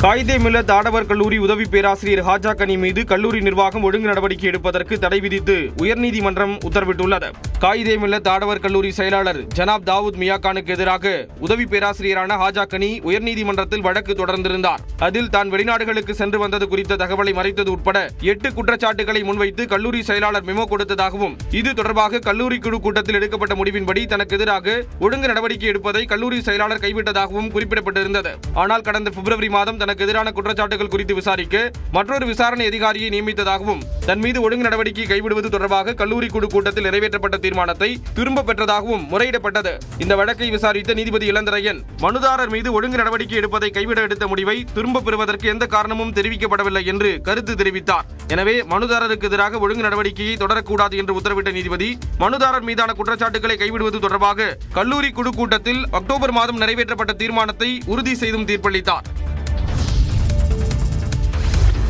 காயிதே மில்லத் ஆடவர் கல்லூரி உதவி பேராசிரியர் ஹாஜா கனி மீது கல்லூரி நிர்வாகம் ஒழுங்கு நடவடிக்கை எடுப்பதற்கு தடை விதித்து உயர்நீதிமன்றம் உத்தரவிட்டுள்ளது. காயிதே மில்லத் ஆடவர் கல்லூரி செயலாளர் ஜனாப் தாவூத் மியாகானுக்கு எதிராக உதவி பேராசிரியரான ஹாஜா கனி உயர்நீதிமன்றத்தில் வழக்கு தொடர்ந்திருந்தார். அதில் தான் வெளிநாடுகளுக்கு சென்று வந்தது குறித்த தகவலை மறைத்தது உட்பட 8 குற்றச்சாட்டுகளை முன்வைத்து கல்லூரி செயலாளர் மெமோ கொடுத்ததாகவும், இது தொடர்பாக கல்லூரி குழு கூட்டத்தில் எடுக்கப்பட்ட முடிவின்படி தனக்கு எதிராக ஒழுங்கு நடவடிக்கை எடுப்பதை கல்லூரி செயலாளர் கைவிட்டதாகவும் குறிப்பிடப்பட்டிருந்தது. ஆனால் கடந்த பிப்ரவரி மாதம் தனக்கு எதிரான குற்றச்சாட்டுகள் குறித்து விசாரிக்க மற்றொரு விசாரணை அதிகாரியை நியமித்ததாகவும், தன் மீது ஒழுங்கு நடவடிக்கை கைவிடுவது தொடர்பாக கல்லூரி குழு கூட்டத்தில் நிறைவேற்றப்பட்ட தீர்மானத்தை திரும்ப பெற்றதாகவும் முறையிடப்பட்டது. இந்த வழக்கை விசாரித்த நீதிபதி இளந்திரையன், மனுதாரர் மீது ஒழுங்கு நடவடிக்கை எடுப்பதை கைவிட எடுத்த முடிவை திரும்ப பெறுவதற்கு எந்த காரணமும் தெரிவிக்கப்படவில்லை என்று கருத்து தெரிவித்தார். எனவே மனுதாரருக்கு எதிராக ஒழுங்கு நடவடிக்கையை தொடரக்கூடாது என்று உத்தரவிட்ட நீதிபதி, மனுதாரர் மீதான குற்றச்சாட்டுகளை கைவிடுவது தொடர்பாக கல்லூரி குழு கூட்டத்தில் அக்டோபர் மாதம் நிறைவேற்றப்பட்ட தீர்மானத்தை உறுதி செய்தும் தீர்ப்பளித்தார்.